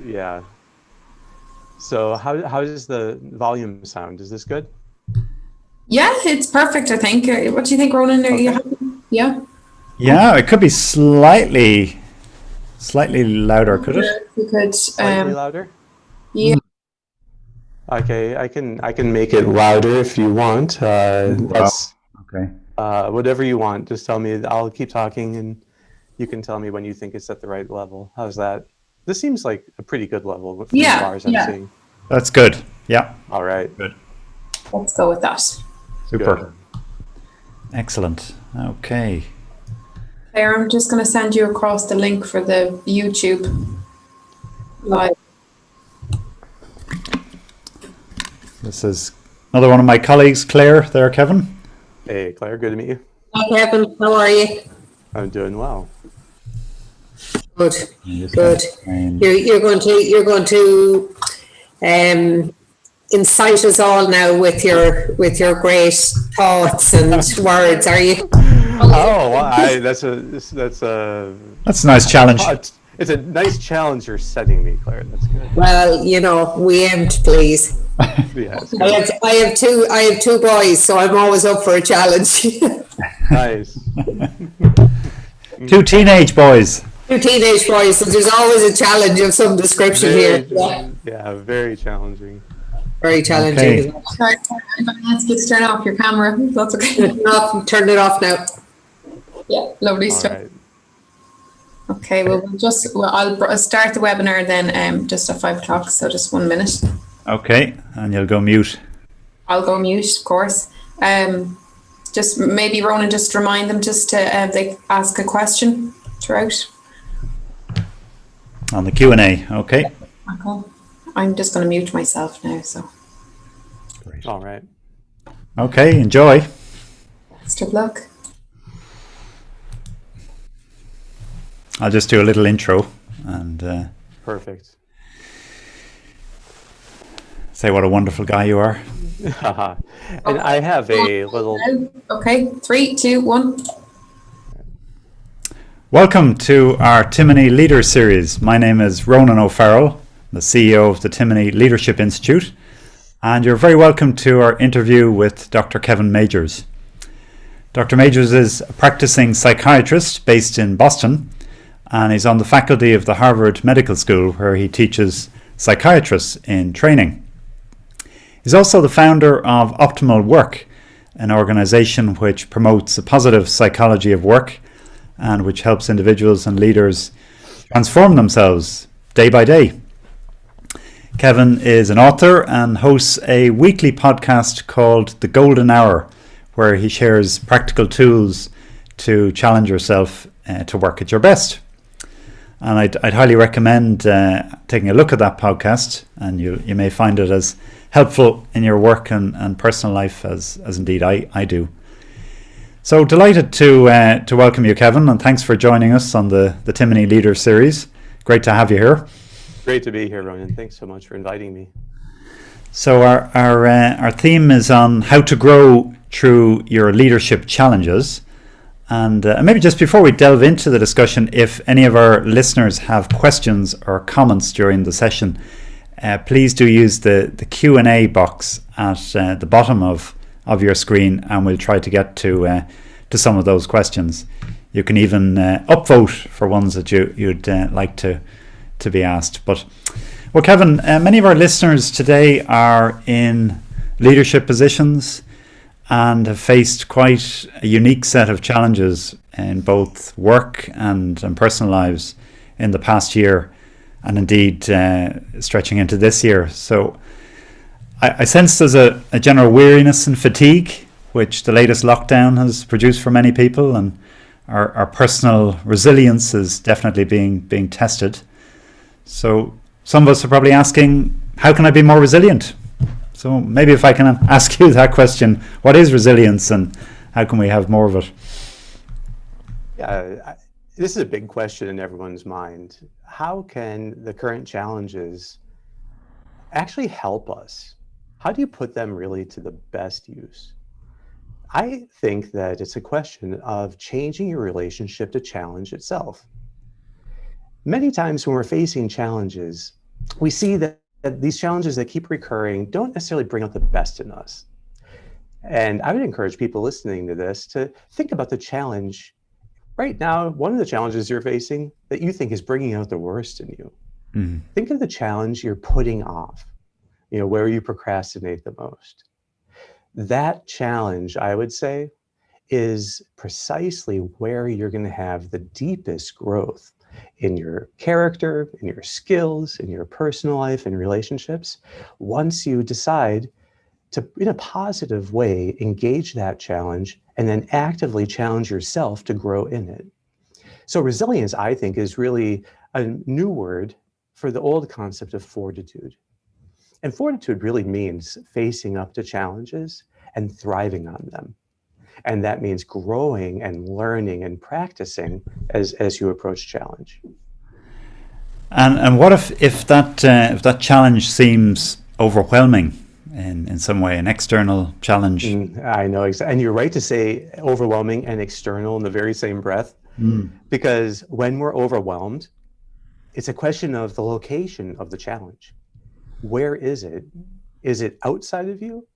Yeah. So how does the volume sound? Is this good? Yeah, it's perfect, I think. What do you think, Ronan? Are you happy? Yeah. Yeah, it could be slightly louder, could it? If you could, Slightly louder? yeah. Okay, I can make it louder if you want. That's Okay. whatever you want. Just tell me. I'll keep talking, and you can tell me when you think it's at the right level. How's that? This seems like a pretty good level from the bars I'm seeing. That's good. Yeah. All right. Good. Let's go with that. Super. Good. Excellent. Okay. Claire, I'm just going to send you across the link for the YouTube live. This is another one of my colleagues, Claire. There, Kevin. Hey, Claire. Good to meet you. Hi, Kevin. How are you? I'm doing well. Good. Good. You're going to incite us all now with your great thoughts and words, are you? Oh, well, that's a nice challenge. It's a nice challenge you're setting me, Claire. That's good. Well, we aim to please. Yes. I have two boys, so I'm always up for a challenge. Nice. Two teenage boys. Two teenage boys, so there's always a challenge of some description here. Yeah, very challenging. Very challenging. Okay. Sorry, I'm going to ask you to turn off your camera. That's okay. Turn it off now. Yeah, lovely All stuff. right. Okay, I'll start the webinar then just at 5 o'clock, so just 1 minute. Okay, and you'll go mute. I'll go mute, of course. Just maybe, Ronan, just remind them just to they ask a question throughout. On the Q&A, okay. Okay. I'm just going to mute myself now, so. Great. All right. Okay, enjoy. Best of luck. I'll just do a little intro and Perfect. say what a wonderful guy you are. And I have a little. Okay, 3, 2, 1. Welcome to our Timoney Leaders Series. My name is Ronan O'Farrell, the CEO of the Timoney Leadership Institute, and you're very welcome to our interview with Dr. Kevin Majors. Dr. Majors is a practicing psychiatrist based in Boston, and he's on the faculty of the Harvard Medical School, where he teaches psychiatrists in training. He's also the founder of Optimal Work, an organization which promotes a positive psychology of work and which helps individuals and leaders transform themselves day by day. Kevin is an author and hosts a weekly podcast called The Golden Hour, where he shares practical tools to challenge yourself to work at your best. And I'd highly recommend taking a look at that podcast, and you may find it as helpful in your work and personal life as indeed I do. So delighted to welcome you, Kevin, and thanks for joining us on the Timoney Leaders Series. Great to have you here. Great to be here, Ronan. Thanks so much for inviting me. So our theme is on how to grow through your leadership challenges. And maybe just before we delve into the discussion, if any of our listeners have questions or comments during the session, please do use the Q&A box at the bottom of your screen, and we'll try to get to some of those questions. You can even upvote for ones that you'd like to be asked. But well, Kevin, many of our listeners today are in leadership positions and have faced quite a unique set of challenges in both work and personal lives in the past year, and indeed stretching into this year. So I sense there's a general weariness and fatigue, which the latest lockdown has produced for many people, and our personal resilience is definitely being tested. So some of us are probably asking, how can I be more resilient? So maybe if I can ask you that question, what is resilience and how can we have more of it? Yeah, this is a big question in everyone's mind. How can the current challenges actually help us? How do you put them really to the best use? I think that it's a question of changing your relationship to challenge itself. Many times when we're facing challenges, we see that these challenges that keep recurring don't necessarily bring out the best in us. And I would encourage people listening to this to think about the challenge right now. One of the challenges you're facing that you think is bringing out the worst in you. Think of the challenge you're putting off, where you procrastinate the most. That challenge, I would say, is precisely where you're going to have the deepest growth in your character, in your skills, in your personal life and relationships, once you decide to, in a positive way, engage that challenge and then actively challenge yourself to grow in it. So resilience, I think, is really a new word for the old concept of fortitude. And fortitude really means facing up to challenges and thriving on them. And that means growing and learning and practicing as you approach challenge. And what if that challenge seems overwhelming in some way, an external challenge? I know, and you're right to say overwhelming and external in the very same breath, because when we're overwhelmed, it's a question of the location of the challenge. Where is it? Is it outside of you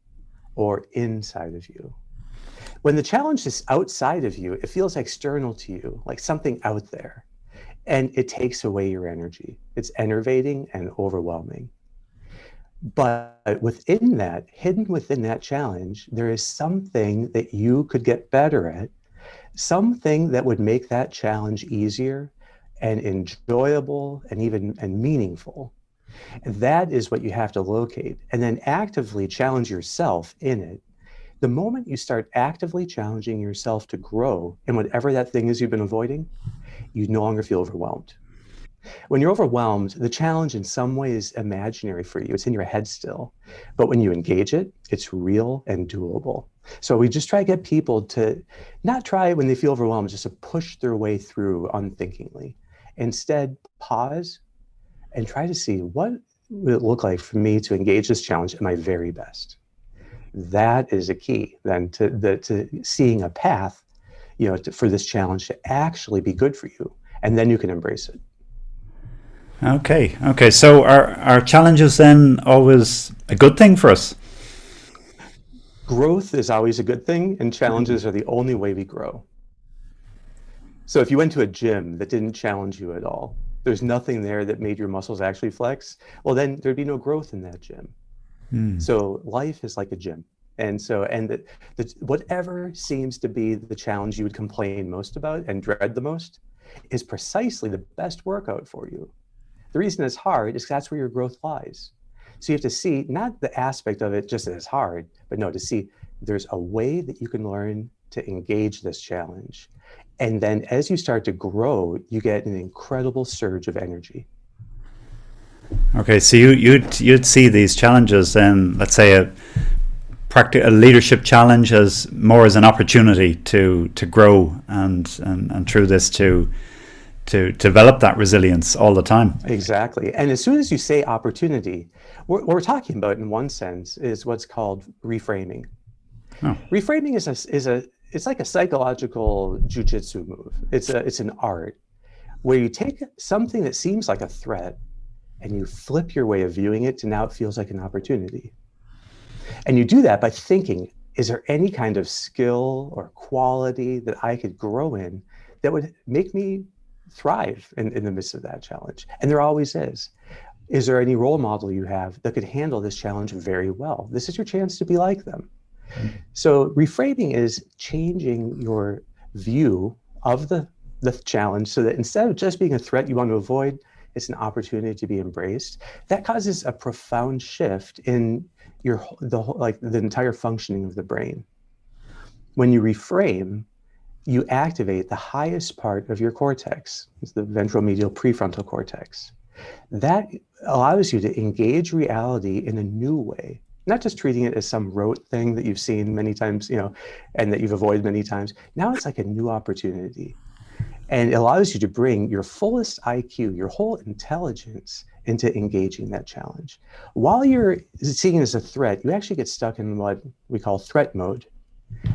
or inside of you? When the challenge is outside of you, it feels external to you, like something out there, and it takes away your energy. It's enervating and overwhelming. But within that, hidden within that challenge, there is something that you could get better at, something that would make that challenge easier and enjoyable and even meaningful. And that is what you have to locate and then actively challenge yourself in it. The moment you start actively challenging yourself to grow in whatever that thing is you've been avoiding, you no longer feel overwhelmed. When you're overwhelmed, the challenge in some way is imaginary for you. It's in your head still. But when you engage it, it's real and doable. So we just try to get people to not try when they feel overwhelmed, just to push their way through unthinkingly. Instead, pause and try to see what would it look like for me to engage this challenge at my very best. That is a key then to seeing a path, for this challenge to actually be good for you, and then you can embrace it. Okay. So are challenges then always a good thing for us? Growth is always a good thing, and challenges are the only way we grow. So if you went to a gym that didn't challenge you at all, there's nothing there that made your muscles actually flex, well, then there'd be no growth in that gym. So life is like a gym. And so, whatever seems to be the challenge you would complain most about and dread the most is precisely the best workout for you. The reason it's hard is that's where your growth lies. So you have to see not the aspect of it just as hard, but no, to see there's a way that you can learn to engage this challenge. And then as you start to grow, you get an incredible surge of energy. Okay, so you'd see these challenges then, let's say a leadership challenge as more as an opportunity to grow and through this to develop that resilience all the time. Exactly. And as soon as you say opportunity, what we're talking about in one sense is what's called reframing. Reframing it's like a psychological jujitsu move. It's an art where you take something that seems like a threat and you flip your way of viewing it to now it feels like an opportunity. And you do that by thinking, is there any kind of skill or quality that I could grow in that would make me thrive in the midst of that challenge? And there always is. Is there any role model you have that could handle this challenge very well? This is your chance to be like them. So reframing is changing your view of the challenge so that instead of just being a threat you want to avoid, it's an opportunity to be embraced. That causes a profound shift in the entire functioning of the brain. When you reframe, you activate the highest part of your cortex. It's the ventromedial prefrontal cortex. That allows you to engage reality in a new way, not just treating it as some rote thing that you've seen many times, and that you've avoided many times. Now it's like a new opportunity. And it allows you to bring your fullest IQ, your whole intelligence into engaging that challenge. While you're seeing it as a threat, you actually get stuck in what we call threat mode.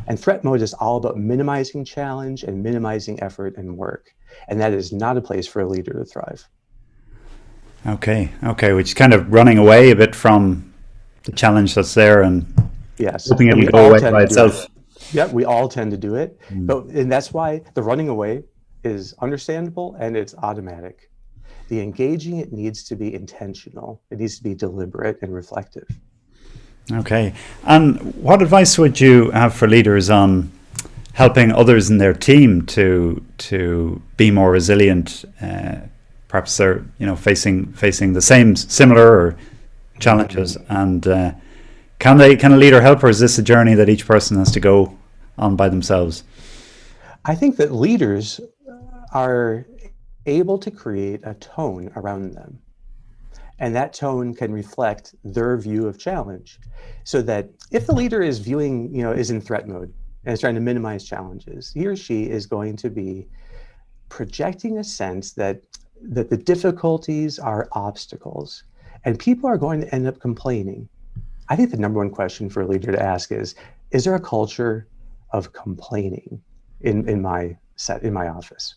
And threat mode is all about minimizing challenge and minimizing effort and work. And that is not a place for a leader to thrive. Okay, which is kind of running away a bit from the challenge that's there and yes, hoping and it'll we go all away tend by to do itself. it. Yeah, we all tend to do it, and that's why the running away is understandable and it's automatic. The engaging, it needs to be intentional. It needs to be deliberate and reflective. Okay, and what advice would you have for leaders on helping others in their team to be more resilient? Perhaps they're facing the similar challenges, and can a leader help, or is this a journey that each person has to go on by themselves? I think that leaders are able to create a tone around them, and that tone can reflect their view of challenge, so that if the leader is is in threat mode and is trying to minimize challenges, he or she is going to be projecting a sense that the difficulties are obstacles, and people are going to end up complaining. I think the number one question for a leader to ask is there a culture of complaining in my office?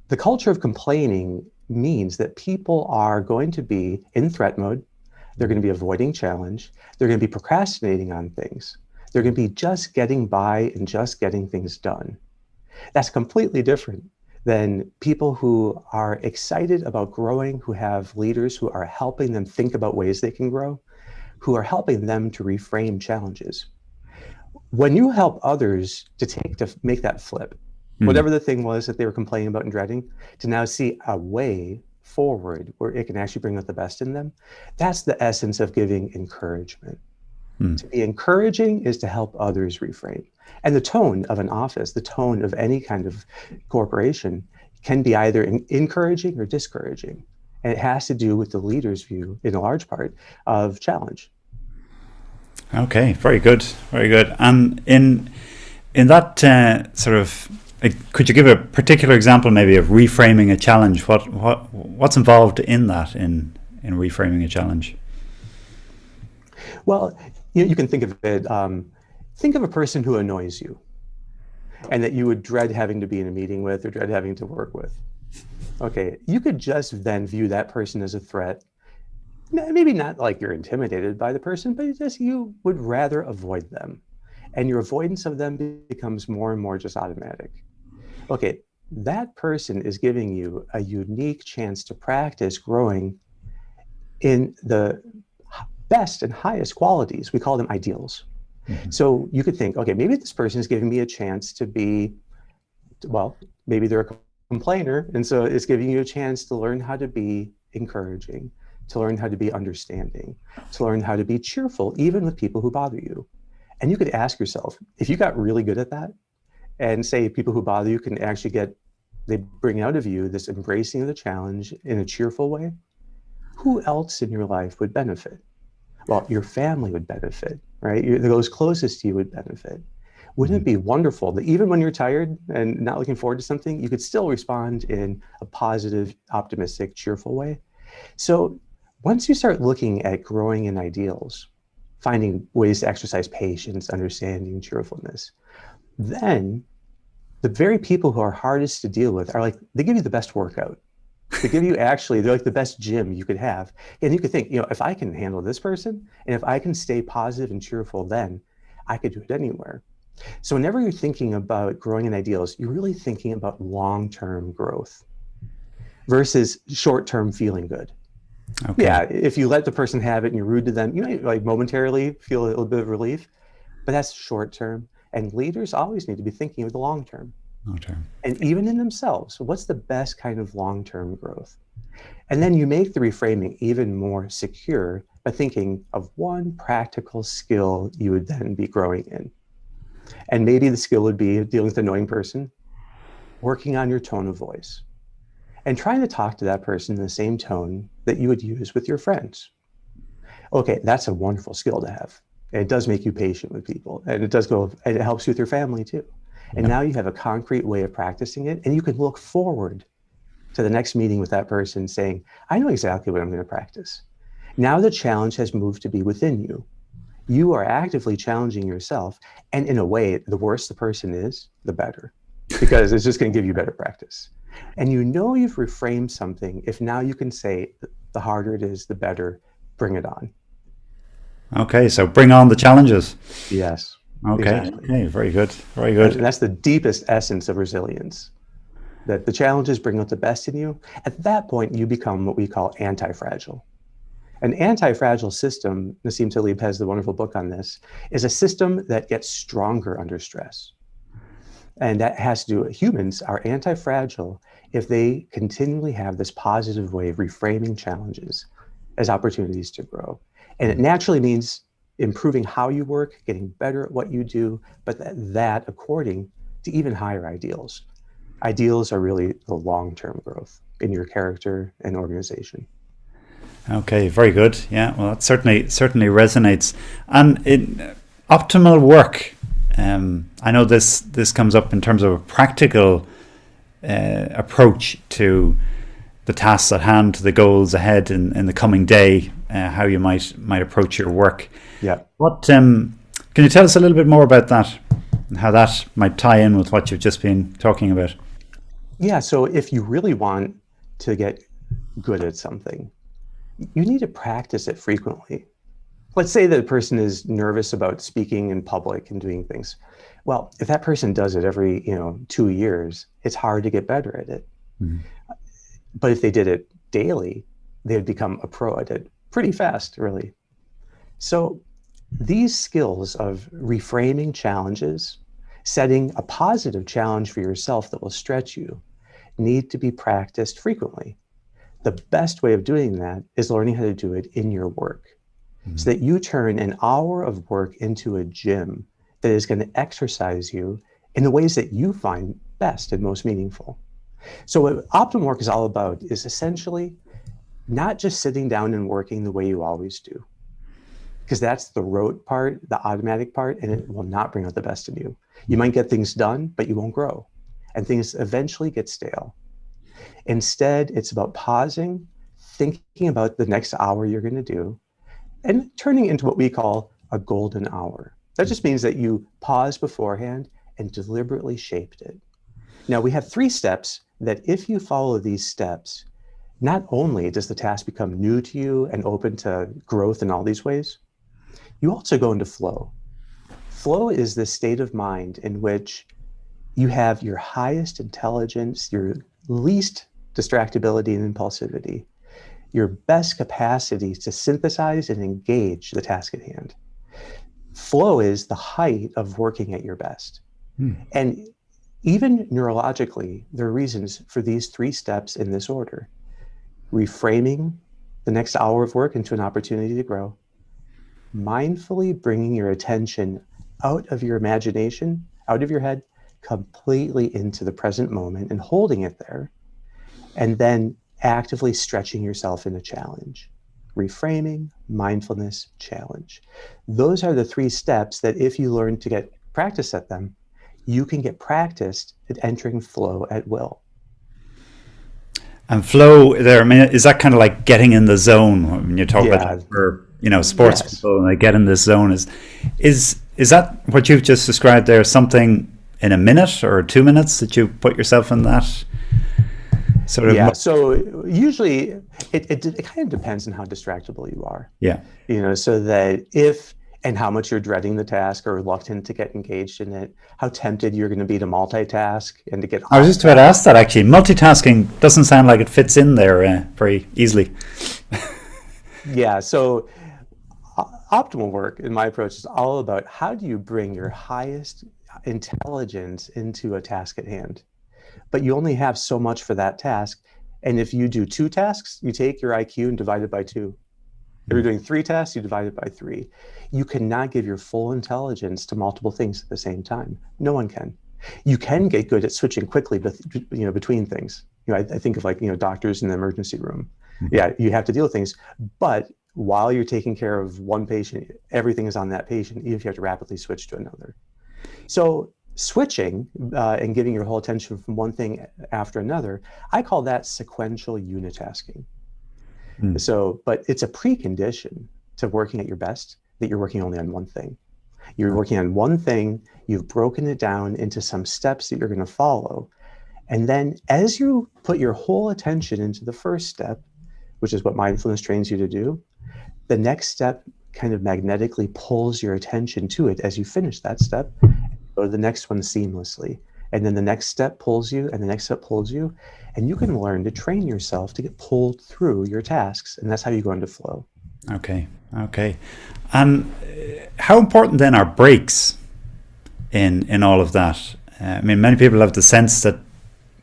The culture of complaining means that people are going to be in threat mode. They're going to be avoiding challenge. They're going to be procrastinating on things. They're going to be just getting by and just getting things done. That's completely different than people who are excited about growing, who have leaders who are helping them think about ways they can grow, who are helping them to reframe challenges. When you help others to make that flip, whatever the thing was that they were complaining about and dreading, to now see a way forward where it can actually bring out the best in them, that's the essence of giving encouragement. To be encouraging is to help others reframe. And the tone of an office, the tone of any kind of corporation, can be either encouraging or discouraging. And it has to do with the leader's view, in a large part, of challenge. Okay, very good. And in that sort of, could you give a particular example, maybe, of reframing a challenge? What's involved in that, in reframing a challenge? Well, you can think of it. Think of a person who annoys you, and that you would dread having to be in a meeting with or dread having to work with. Okay, you could just then view that person as a threat. Maybe not like you're intimidated by the person, but just you would rather avoid them. And your avoidance of them becomes more and more just automatic. Okay, that person is giving you a unique chance to practice growing in the best and highest qualities. We call them ideals. So you could think, okay, maybe this person is giving me a chance to be, well, maybe they're a complainer, and so it's giving you a chance to learn how to be encouraging, to learn how to be understanding, to learn how to be cheerful, even with people who bother you. And you could ask yourself, if you got really good at that, and say people who bother you can actually they bring out of you this embracing of the challenge in a cheerful way, who else in your life would benefit? Well, your family would benefit, right? Those closest to you would benefit. Wouldn't it be wonderful that even when you're tired and not looking forward to something, you could still respond in a positive, optimistic, cheerful way? So once you start looking at growing in ideals, finding ways to exercise patience, understanding, cheerfulness, then the very people who are hardest to deal with are they give you the best workout. They give you they're like the best gym you could have. And you could think, if I can handle this person, and if I can stay positive and cheerful, then I could do it anywhere. So whenever you're thinking about growing in ideals, you're really thinking about long-term growth versus short-term feeling good. Okay. Yeah, if you let the person have it and you're rude to them, you might momentarily feel a little bit of relief, but that's short-term. And leaders always need to be thinking of the long-term. Long-term. And even in themselves, what's the best kind of long-term growth? And then you make the reframing even more secure by thinking of one practical skill you would then be growing in. And maybe the skill would be dealing with an annoying person, working on your tone of voice, and trying to talk to that person in the same tone that you would use with your friends. Okay, that's a wonderful skill to have. And it does make you patient with people, and it helps you with your family too. And now you have a concrete way of practicing it, and you can look forward to the next meeting with that person saying, I know exactly what I'm going to practice. Now the challenge has moved to be within you. You are actively challenging yourself, and in a way, the worse the person is, the better. because it's just going to give you better practice. And you know you've reframed something if now you can say, the harder it is, the better, bring it on. Okay, so bring on the challenges. Yes. Okay, Exactly. okay, very good, very good. And that's the deepest essence of resilience, that the challenges bring out the best in you. At that point, you become what we call anti-fragile. An anti-fragile system, Nassim Taleb has the wonderful book on this, is a system that gets stronger under stress. And that has to do with humans are anti-fragile if they continually have this positive way of reframing challenges as opportunities to grow. And it naturally means improving how you work, getting better at what you do, but that according to even higher ideals. Ideals are really the long-term growth in your character and organization. Okay, very good. Yeah, well, that certainly resonates. And in optimal work, I know this comes up in terms of a practical approach to the tasks at hand, to the goals ahead in the coming day, how you might approach your work. Yeah. What can you tell us a little bit more about that and how that might tie in with what you've just been talking about? Yeah, so if you really want to get good at something, you need to practice it frequently. Let's say that a person is nervous about speaking in public and doing things. Well, if that person does it every 2 years, it's hard to get better at it. Mm-hmm. But if they did it daily, they'd become a pro at it pretty fast, really. So these skills of reframing challenges, setting a positive challenge for yourself that will stretch you, need to be practiced frequently. The best way of doing that is learning how to do it in your work, so that you turn an hour of work into a gym that is going to exercise you in the ways that you find best and most meaningful. So what optimal work is all about is essentially not just sitting down and working the way you always do, because that's the rote part, the automatic part, and it will not bring out the best in you. You might get things done, but you won't grow, and things eventually get stale. Instead, it's about pausing, thinking about the next hour you're going to do, and turning into what we call a golden hour. That just means that you paused beforehand and deliberately shaped it. Now, we have 3 steps that if you follow these steps, not only does the task become new to you and open to growth in all these ways, you also go into flow. Flow is the state of mind in which you have your highest intelligence, your least distractibility and impulsivity, your best capacity to synthesize and engage the task at hand. Flow is the height of working at your best. And even neurologically, there are reasons for these 3 steps in this order: reframing the next hour of work into an opportunity to grow, mindfully bringing your attention out of your imagination, out of your head, completely into the present moment and holding it there, and then actively stretching yourself in a challenge. Reframing, mindfulness, challenge. Those are the 3 steps that if you learn to get practice at them, you can get practiced at entering flow at will. And flow there, I mean, is that kind of like getting in the zone when you talk about that for sports people, and they get in this zone? Is that what you've just described there? Something in a minute or 2 minutes that you put yourself in that sort of? Yeah. So usually it kind of depends on how distractible you are. Yeah. So that if and how much you're dreading the task or reluctant to get engaged in it, how tempted you're going to be to multitask and to get. I was just about to ask that, actually. Multitasking doesn't sound like it fits in there very easily. Yeah. So optimal work, in my approach, is all about how do you bring your highest intelligence into a task at hand. But you only have so much for that task. And if you do 2 tasks, you take your IQ and divide it by 2. If you're doing 3 tasks, you divide it by 3. You cannot give your full intelligence to multiple things at the same time. No one can. You can get good at switching quickly, between things. I think of doctors in the emergency room. Mm-hmm. Yeah, you have to deal with things, but while you're taking care of one patient, everything is on that patient, even if you have to rapidly switch to another. So switching and giving your whole attention from one thing after another, I call that sequential unitasking. So, but it's a precondition to working at your best that you're working only on one thing. You're working on one thing, you've broken it down into some steps that you're going to follow. And then as you put your whole attention into the first step, which is what mindfulness trains you to do, the next step kind of magnetically pulls your attention to it as you finish that step. Go to the next one seamlessly. And then the next step pulls you, and the next step pulls you. And you can learn to train yourself to get pulled through your tasks. And that's how you go into flow. Okay. And how important then are breaks in all of that? I mean, many people have the sense that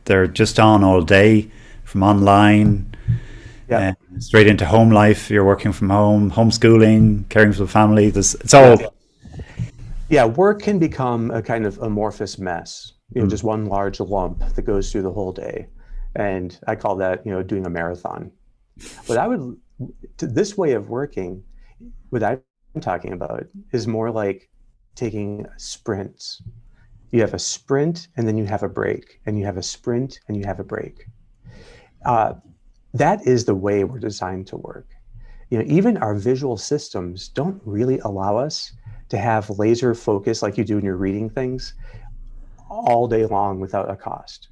they're just on all day, from online, straight into home life. You're working from home, homeschooling, caring for the family. It's all. Yeah, work can become a kind of amorphous mess. Just one large lump that goes through the whole day. And I call that, doing a marathon. This way of working, what I'm talking about is more like taking sprints. You have a sprint and then you have a break, and you have a sprint and you have a break. That is the way we're designed to work. Even our visual systems don't really allow us to have laser focus like you do when you're reading things all day long without a cost.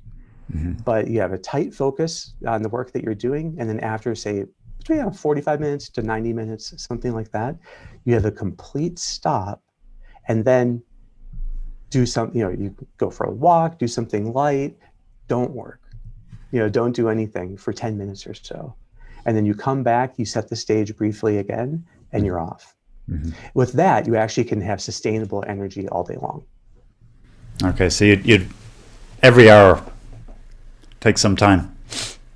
But you have a tight focus on the work that you're doing, and then after, say, between 45 minutes to 90 minutes, something like that, you have a complete stop, and then do something, you go for a walk, do something light, don't work, don't do anything for 10 minutes or so. And then you come back, you set the stage briefly again, and you're off. With that, you actually can have sustainable energy all day long. Okay, so you'd every hour take some time.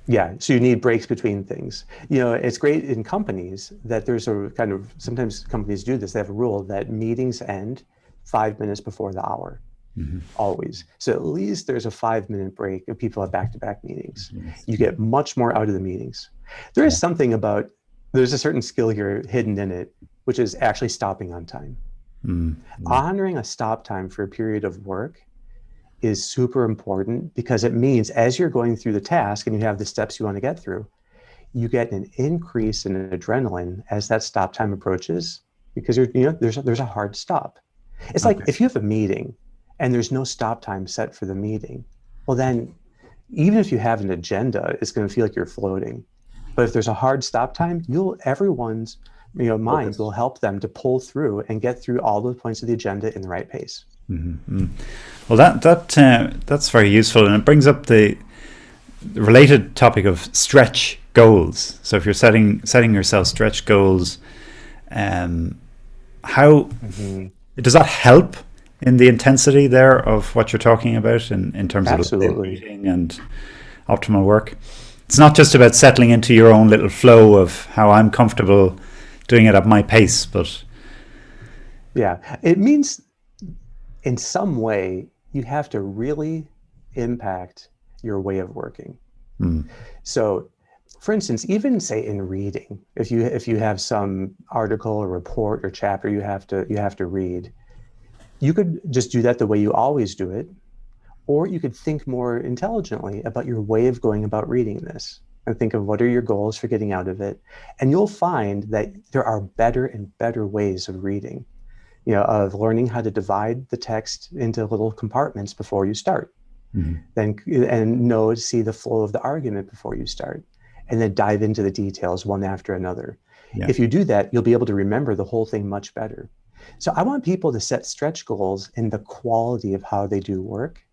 Yeah, so you need breaks between things. It's great in companies that there's a kind of, sometimes companies do this, they have a rule that meetings end 5 minutes before the hour, always. So at least there's a 5-minute break if people have back-to-back meetings. You get much more out of the meetings. There is something about, there's a certain skill here hidden in it, which is actually stopping on time. Honoring a stop time for a period of work is super important, because it means as you're going through the task and you have the steps you want to get through, you get an increase in adrenaline as that stop time approaches, because there's a hard stop. It's like if you have a meeting and there's no stop time set for the meeting, well then, even if you have an agenda, it's going to feel like you're floating. But if there's a hard stop time, everyone's mind will help them to pull through and get through all the points of the agenda in the right pace. Well, that's very useful, and it brings up the related topic of stretch goals. So if you're setting yourself stretch goals, how does that help in the intensity there of what you're talking about in terms of reading and optimal work? It's not just about settling into your own little flow of how I'm comfortable doing it at my pace, but it means in some way you have to really impact your way of working. So for instance, even say in reading, if you have some article or report or chapter you have to read, you could just do that the way you always do it, or you could think more intelligently about your way of going about reading this and think of what are your goals for getting out of it. And you'll find that there are better and better ways of reading, of learning how to divide the text into little compartments before you start, then see the flow of the argument before you start, and then dive into the details one after another. If you do that, you'll be able to remember the whole thing much better. So I want people to set stretch goals in the quality of how they do work.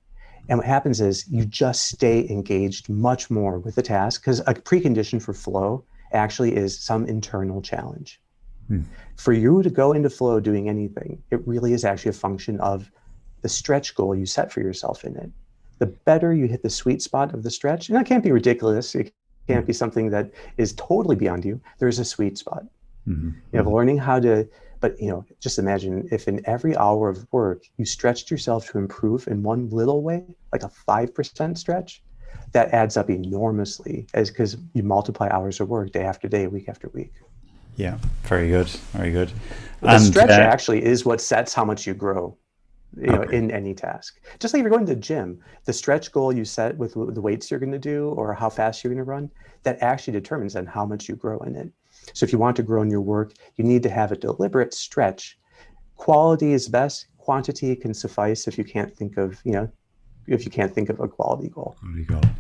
And what happens is you just stay engaged much more with the task, because a precondition for flow actually is some internal challenge. For you to go into flow doing anything, it really is actually a function of the stretch goal you set for yourself in it. The better you hit the sweet spot of the stretch, and that can't be ridiculous, it can't be something that is totally beyond you, there's a sweet spot. Learning how to, but just imagine if in every hour of work you stretched yourself to improve in one little way, like a 5% stretch, that adds up enormously, because you multiply hours of work day after day, week after week. Yeah, very good, very good. The stretch actually is what sets how much you grow, in any task. Just like if you're going to the gym, the stretch goal you set with the weights you're going to do or how fast you're going to run, that actually determines then how much you grow in it. So if you want to grow in your work, you need to have a deliberate stretch quality is best. Quantity can suffice if you can't think of, if you can't think of a quality goal.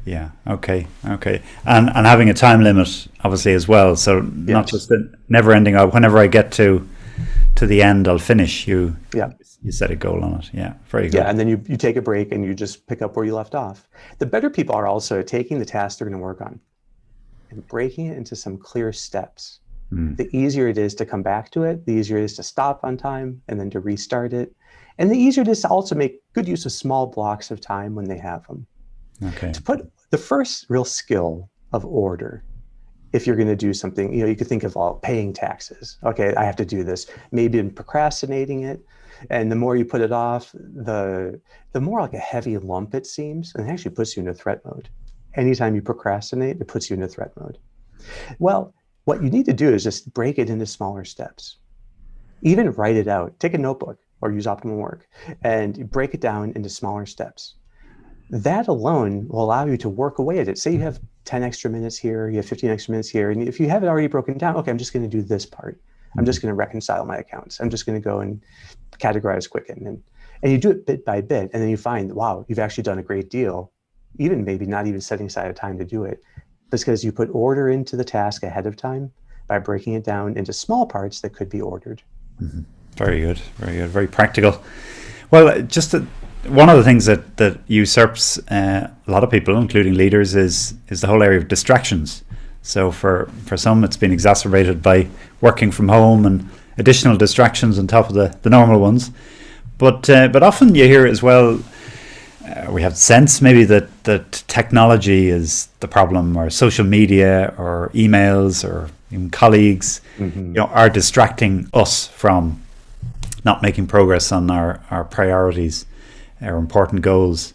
Yeah. Okay. And having a time limit, obviously, as well. So not just the never ending out. Whenever I get to the end, I'll finish. You set a goal on it. Yeah. Very good. Yeah, and then you take a break and you just pick up where you left off. The better people are also taking the task they're going to work on and breaking it into some clear steps. The easier it is to come back to it, the easier it is to stop on time and then to restart it. And the easier it is to also make good use of small blocks of time when they have them. Okay. To put the first real skill of order, if you're going to do something, you could think of paying taxes. Okay, I have to do this. Maybe in procrastinating it. And the more you put it off, the more like a heavy lump it seems, and it actually puts you into threat mode. Anytime you procrastinate, it puts you into threat mode. Well, what you need to do is just break it into smaller steps. Even write it out. Take a notebook or use Optimal Work and break it down into smaller steps. That alone will allow you to work away at it. Say you have 10 extra minutes here, you have 15 extra minutes here, and if you have it already broken down, okay, I'm just going to do this part. I'm just going to reconcile my accounts. I'm just going to go and categorize Quicken. And you do it bit by bit, and then you find, wow, you've actually done a great deal, even maybe not even setting aside a time to do it. Because you put order into the task ahead of time by breaking it down into small parts that could be ordered. Mm-hmm. Very good, very practical. Well, just one of the things that usurps a lot of people, including leaders, is the whole area of distractions. So for some, it's been exacerbated by working from home and additional distractions on top of the normal ones. But often you hear as well, we have sense maybe that technology is the problem, or social media or emails or even colleagues are distracting us from not making progress on our priorities, our important goals.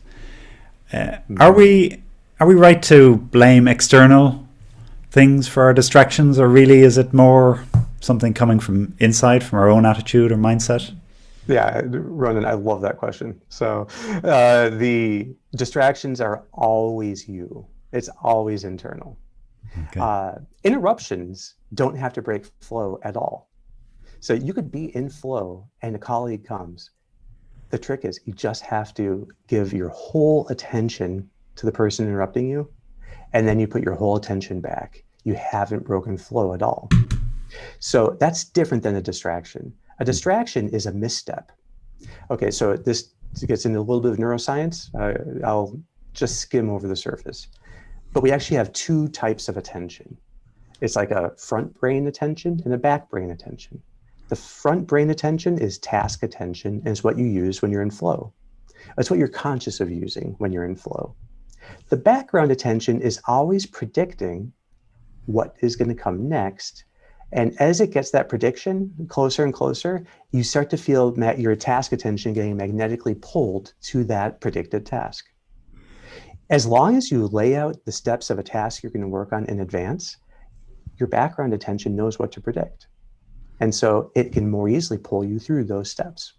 Are we right to blame external things for our distractions, or really is it more something coming from inside, from our own attitude or mindset? Yeah, Ronan, I love that question. So the distractions are always you. It's always internal. Okay. Interruptions don't have to break flow at all. So you could be in flow and a colleague comes. The trick is you just have to give your whole attention to the person interrupting you, and then you put your whole attention back. You haven't broken flow at all. So that's different than a distraction. A distraction is a misstep. Okay, so this gets into a little bit of neuroscience. I'll just skim over the surface. But we actually have two types of attention. It's like a front brain attention and a back brain attention. The front brain attention is task attention, and it's what you use when you're in flow. It's what you're conscious of using when you're in flow. The background attention is always predicting what is going to come next. And as it gets that prediction closer and closer, you start to feel your task attention getting magnetically pulled to that predicted task. As long as you lay out the steps of a task you're going to work on in advance, your background attention knows what to predict. And so it can more easily pull you through those steps.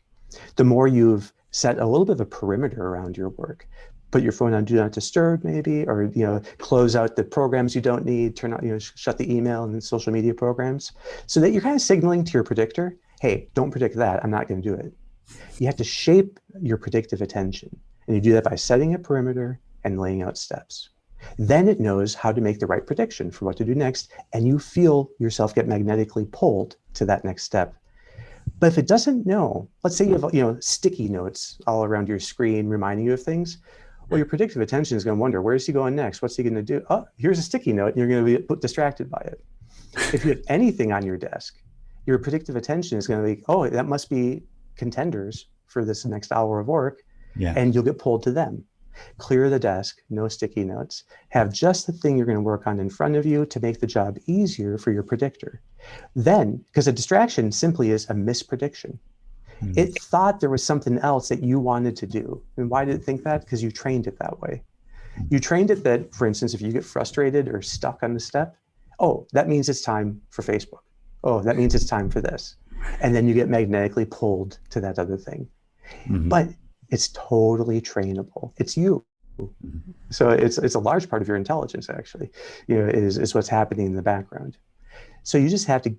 The more you've set a little bit of a perimeter around your work, put your phone on do not disturb maybe, or close out the programs you don't need, turn out, shut the email and social media programs, so that you're kind of signaling to your predictor, hey, don't predict that, I'm not going to do it. You have to shape your predictive attention, and you do that by setting a perimeter and laying out steps. Then it knows how to make the right prediction for what to do next, and you feel yourself get magnetically pulled to that next step. But if it doesn't know, let's say you have sticky notes all around your screen reminding you of things, well, your predictive attention is going to wonder, where's he going next? What's he going to do? Oh, here's a sticky note, and you're going to be distracted by it. If you have anything on your desk, your predictive attention is going to be, oh, that must be contenders for this next hour of work, and you'll get pulled to them. Clear the desk, no sticky notes. Have just the thing you're going to work on in front of you to make the job easier for your predictor. Then, because a distraction simply is a misprediction. It thought there was something else that you wanted to do. And why did it think that? Because you trained it that way. You trained it that, for instance, if you get frustrated or stuck on the step, oh, that means it's time for Facebook. Oh, that means it's time for this. And then you get magnetically pulled to that other thing. But it's totally trainable. It's you. So it's a large part of your intelligence, actually, is what's happening in the background. So you just have to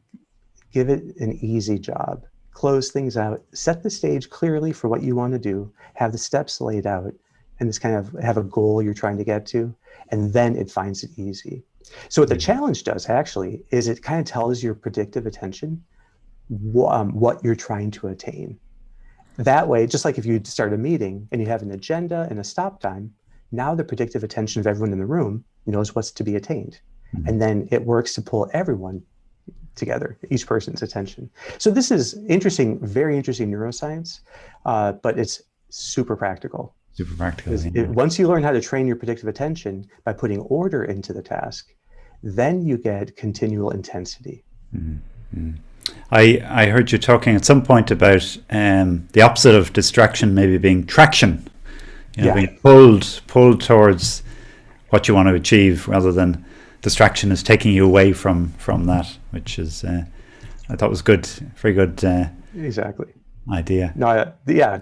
give it an easy job. close things out, set the stage clearly for what you want to do, have the steps laid out, and just kind of have a goal you're trying to get to, and then it finds it easy. So what the challenge does actually is it kind of tells your predictive attention what you're trying to attain. That way, just like if you start a meeting and you have an agenda and a stop time, now the predictive attention of everyone in the room knows what's to be attained. And then it works to pull everyone together, each person's attention. So this is interesting, very interesting neuroscience, but it's super practical. Super practical. Once you learn how to train your predictive attention by putting order into the task, then you get continual intensity. I heard you talking at some point about the opposite of distraction maybe being traction. Being pulled towards what you want to achieve, rather than distraction is taking you away from that, which is I thought was good, very good. Exactly. Idea. No,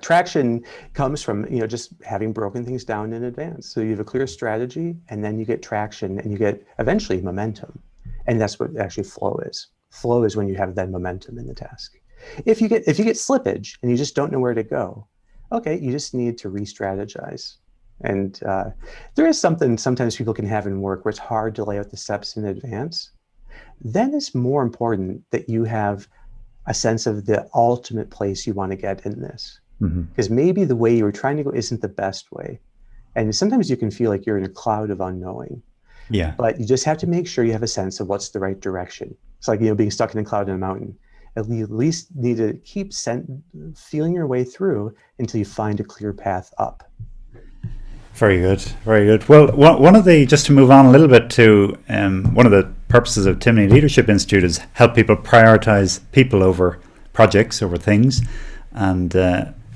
traction comes from just having broken things down in advance. So you have a clear strategy, and then you get traction, and you get eventually momentum, and that's what actually flow is. Flow is when you have that momentum in the task. If you get slippage and you just don't know where to go, okay, you just need to re-strategize. And there is something sometimes people can have in work where it's hard to lay out the steps in advance. Then it's more important that you have a sense of the ultimate place you want to get in this. Because maybe the way you were trying to go isn't the best way. And sometimes you can feel like you're in a cloud of unknowing. Yeah. But you just have to make sure you have a sense of what's the right direction. It's like, being stuck in a cloud in a mountain. At least need to keep feeling your way through until you find a clear path up. Very good, very good. Well, one of the, just to move on a little bit to one of the purposes of Timoney Leadership Institute is help people prioritize people over projects, over things, and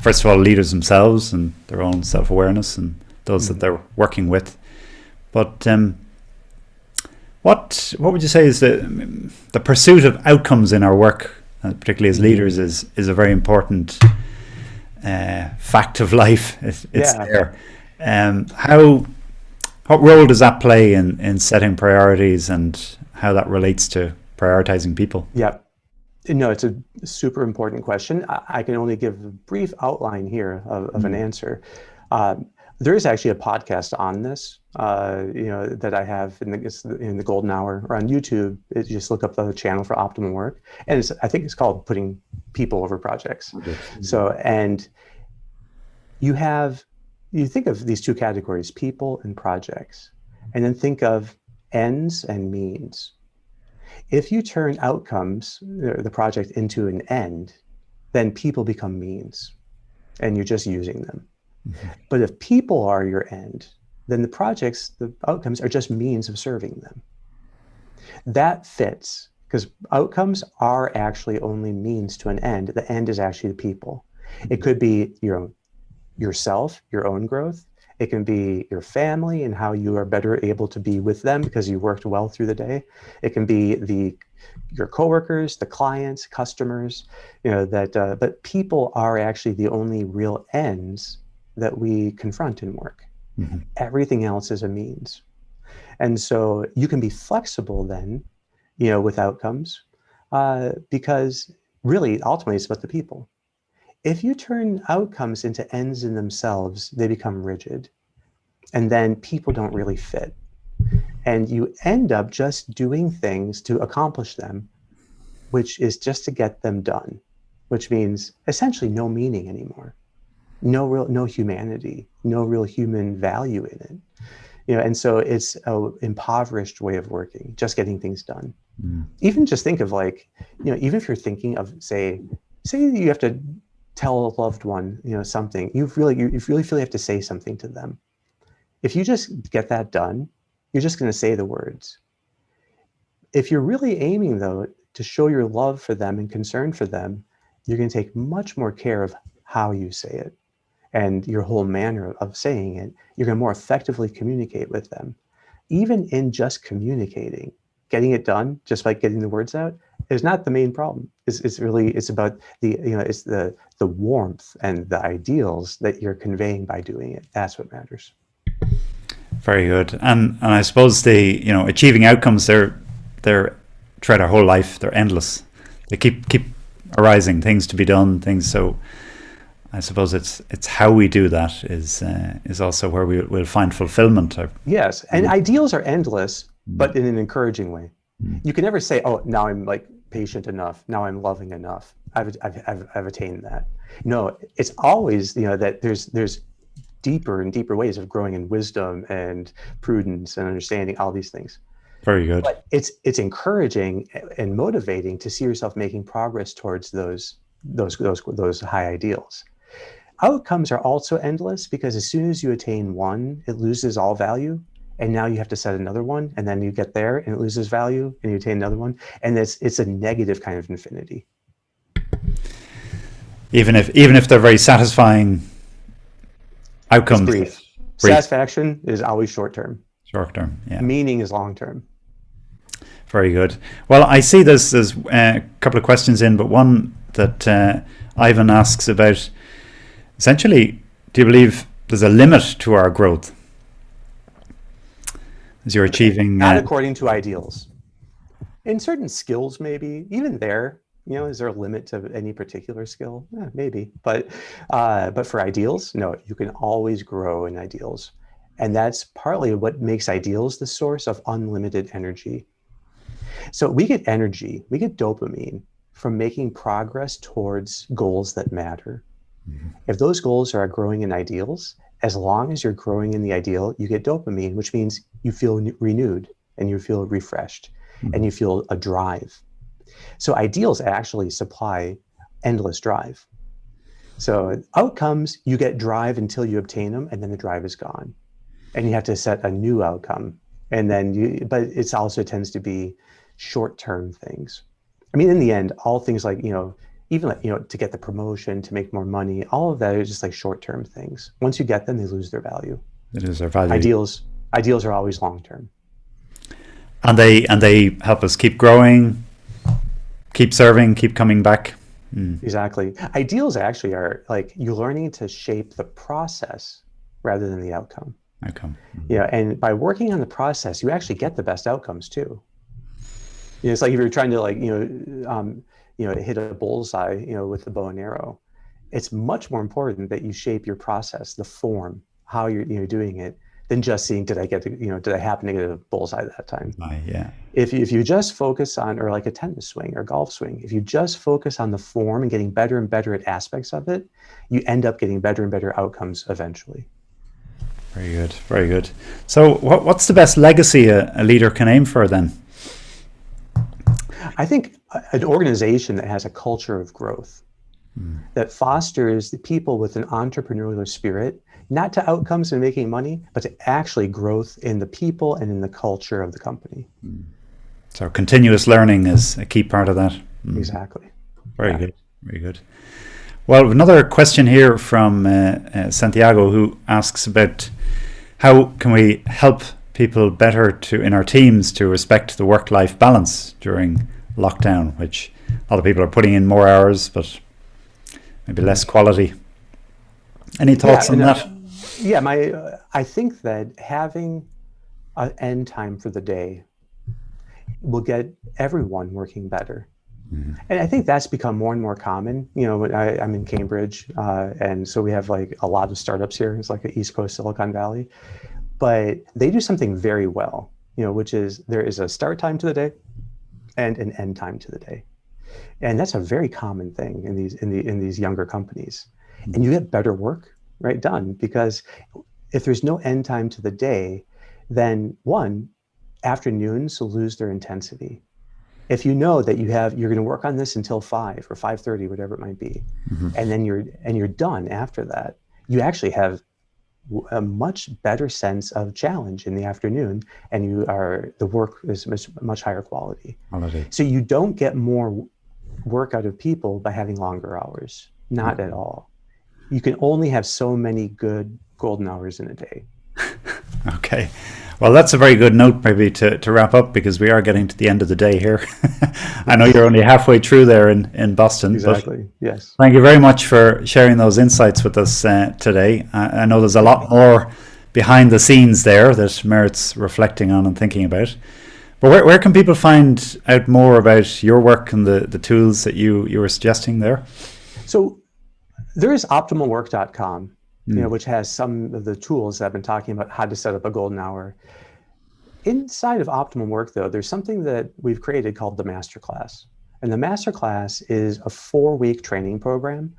first of all, leaders themselves and their own self-awareness and those that they're working with. But what would you say is the pursuit of outcomes in our work, particularly as leaders, is a very important fact of life. It's there. What role does that play in setting priorities and how that relates to prioritizing people? Yeah, no, it's a super important question. I can only give a brief outline here of an answer. There is actually a podcast on this, that I have in the golden hour, or on YouTube. You just look up the channel for Optimal Work, and I think it's called Putting People Over Projects. So, and you think of these two categories, people and projects, and then think of ends and means. If you turn outcomes, the project, into an end, then people become means, and you're just using them. But if people are your end, then the outcomes are just means of serving them. That fits, because outcomes are actually only means to an end. The end is actually the people. It could be yourself, your own growth. It can be your family and how you are better able to be with them because you worked well through the day. It can be your coworkers, the clients, customers, but people are actually the only real ends that we confront in work. Everything else is a means. And so you can be flexible then, with outcomes, because really, ultimately, it's about the people. If you turn outcomes into ends in themselves, they become rigid, and then people don't really fit. And you end up just doing things to accomplish them, which is just to get them done, which means essentially no meaning anymore. No humanity, no real human value in it. And so it's an impoverished way of working, just getting things done. Even just think of even if you're thinking of, say you have to tell a loved one, something, you really feel you have to say something to them. If you just get that done, you're just going to say the words. If you're really aiming, though, to show your love for them and concern for them, you're going to take much more care of how you say it and your whole manner of saying it. You're going to more effectively communicate with them. Even in just communicating, getting it done, just by getting the words out, is not the main problem. It's about the warmth and the ideals that you're conveying by doing it. That's what matters. Very good. And I suppose achieving outcomes, they're throughout our whole life, they're endless. They keep arising, things to be done, things. So I suppose it's how we do that is also where we'll find fulfillment. Yes, and ideals are endless, but in an encouraging way. You can never say, "Oh, now I'm like patient enough. Now I'm loving enough. I've attained that." No, it's always, that there's deeper and deeper ways of growing in wisdom and prudence and understanding all these things. Very good. But it's encouraging and motivating to see yourself making progress towards those high ideals. Outcomes are also endless, because as soon as you attain one, it loses all value, and now you have to set another one, and then you get there and it loses value, and you attain another one, and it's a negative kind of infinity. Even if they're very satisfying outcomes. It's brief. Satisfaction is always short term. Short term, yeah. Meaning is long term. Very good. Well, I see there's a couple of questions in, but one that Ivan asks about, essentially, do you believe there's a limit to our growth as you're achieving? Not according to ideals. In certain skills, maybe, even there, is there a limit to any particular skill? Yeah, maybe, but for ideals, no, you can always grow in ideals. And that's partly what makes ideals the source of unlimited energy. So we get energy, we get dopamine from making progress towards goals that matter. Mm-hmm. If those goals are growing in ideals, as long as you're growing in the ideal, you get dopamine, which means you feel renewed and you feel refreshed, mm-hmm. and you feel a drive. So ideals actually supply endless drive. So outcomes, you get drive until you obtain them, and then the drive is gone. And you have to set a new outcome. And then but it also tends to be short-term things. I mean, in the end, all things like, even like, to get the promotion, to make more money, all of that is just like short-term things. Once you get them, they lose their value. They lose their value. Ideals are always long-term. And they help us keep growing, keep serving, keep coming back. Exactly. Ideals actually are like you're learning to shape the process rather than the outcome. Yeah, and by working on the process, you actually get the best outcomes too. It's like if you're trying to hit a bullseye, with the bow and arrow. It's much more important that you shape your process, the form, how you're doing it, than just seeing did I happen to get a bullseye that time? Yeah. If you just focus on, or like a tennis swing or golf swing, if you just focus on the form and getting better and better at aspects of it, you end up getting better and better outcomes eventually. Very good, very good. So what's the best legacy a leader can aim for then? I think an organization that has a culture of growth, that fosters the people with an entrepreneurial spirit, not to outcomes and making money, but to actually growth in the people and in the culture of the company. So continuous learning is a key part of that. Exactly. Very good, very good. Well, another question here from Santiago, who asks about how can we help people better in our teams to respect the work-life balance during lockdown, which a lot of people are putting in more hours, but maybe less quality. Any thoughts on that? I think that having an end time for the day will get everyone working better. And I think that's become more and more common. I'm in Cambridge, and so we have like a lot of startups here. It's like an East Coast Silicon Valley, but they do something very well, which is there is a start time to the day and an end time to the day. And that's a very common thing in these younger companies. And you get better work done, because if there's no end time to the day, then afternoons will lose their intensity. If you know that you're going to work on this until 5 or 5:30, whatever it might be, and then you're done after that, you actually have a much better sense of challenge in the afternoon, and the work is much higher quality. So you don't get more work out of people by having longer hours, not at all. You can only have so many good golden hours in a day. Okay. Well, that's a very good note maybe to wrap up, because we are getting to the end of the day here. I know you're only halfway through there in Boston. Exactly, yes. Thank you very much for sharing those insights with us today. I know there's a lot more behind the scenes there that merits reflecting on and thinking about. But where can people find out more about your work and the tools that you were suggesting there? So there is optimalwork.com, which has some of the tools that I've been talking about, how to set up a golden hour. Inside of Optimal Work, though, there's something that we've created called the Masterclass. And the Masterclass is a 4-week training program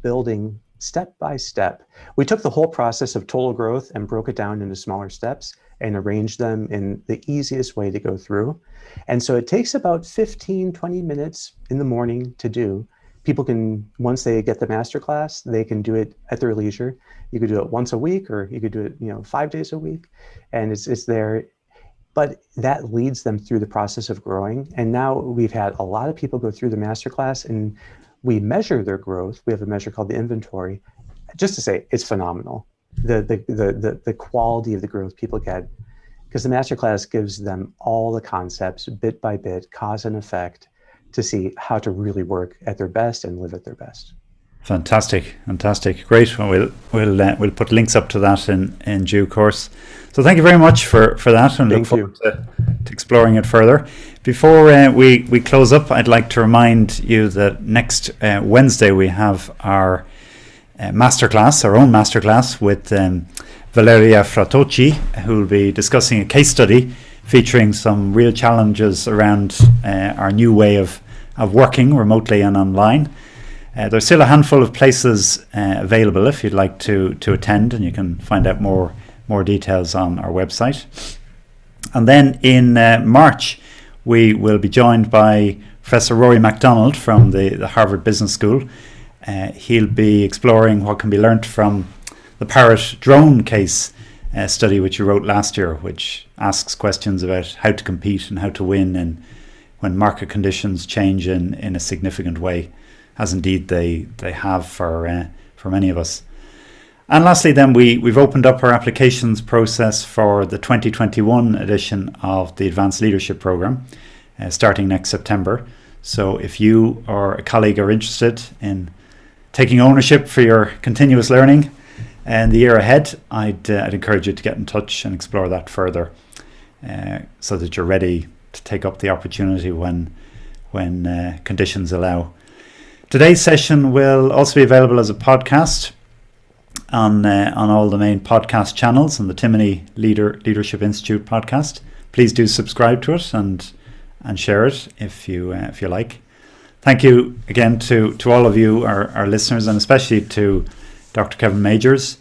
building step by step. We took the whole process of total growth and broke it down into smaller steps and arranged them in the easiest way to go through. And so it takes about 15, 20 minutes in the morning to do. People can, once they get the Masterclass, they can do it at their leisure. You could do it once a week, or you could do it, 5 days a week, and it's there. But that leads them through the process of growing. And now we've had a lot of people go through the Masterclass, and we measure their growth. We have a measure called the inventory. Just to say, it's phenomenal. The quality of the growth people get, because the Masterclass gives them all the concepts, bit by bit, cause and effect, to see how to really work at their best and live at their best. Fantastic, great. Well, we'll put links up to that in due course. So thank you very much for that, and look forward to exploring it further. Before we close up, I'd like to remind you that next Wednesday we have our masterclass, our own masterclass with Valeria Fratocci, who will be discussing a case study featuring some real challenges around our new way of working remotely and online. There's still a handful of places available if you'd like to attend, and you can find out more details on our website. And then in March, we will be joined by Professor Rory MacDonald from the Harvard Business School. He'll be exploring what can be learnt from the Parrot drone case study, which you wrote last year, which asks questions about how to compete and how to win and when market conditions change in a significant way, as indeed they have for many of us. And lastly, then we've opened up our applications process for the 2021 edition of the Advanced Leadership Programme, starting next September. So if you or a colleague are interested in taking ownership for your continuous learning in the year ahead, I'd encourage you to get in touch and explore that further, so that you're ready to take up the opportunity when conditions allow. Today's session will also be available as a podcast on all the main podcast channels and the Timoney Leadership Institute podcast. Please do subscribe to it and share it if you like. Thank you again to all of you, our listeners, and especially to Dr. Kevin Majors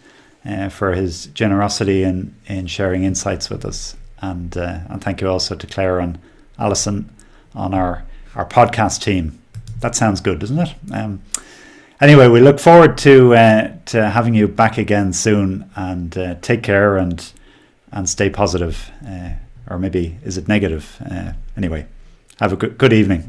for his generosity in sharing insights with us. And thank you also to Claire and Alison on our podcast team. That sounds good, doesn't it? Anyway, we look forward to having you back again soon, and take care and stay positive, or maybe is it negative? Anyway, have a good evening.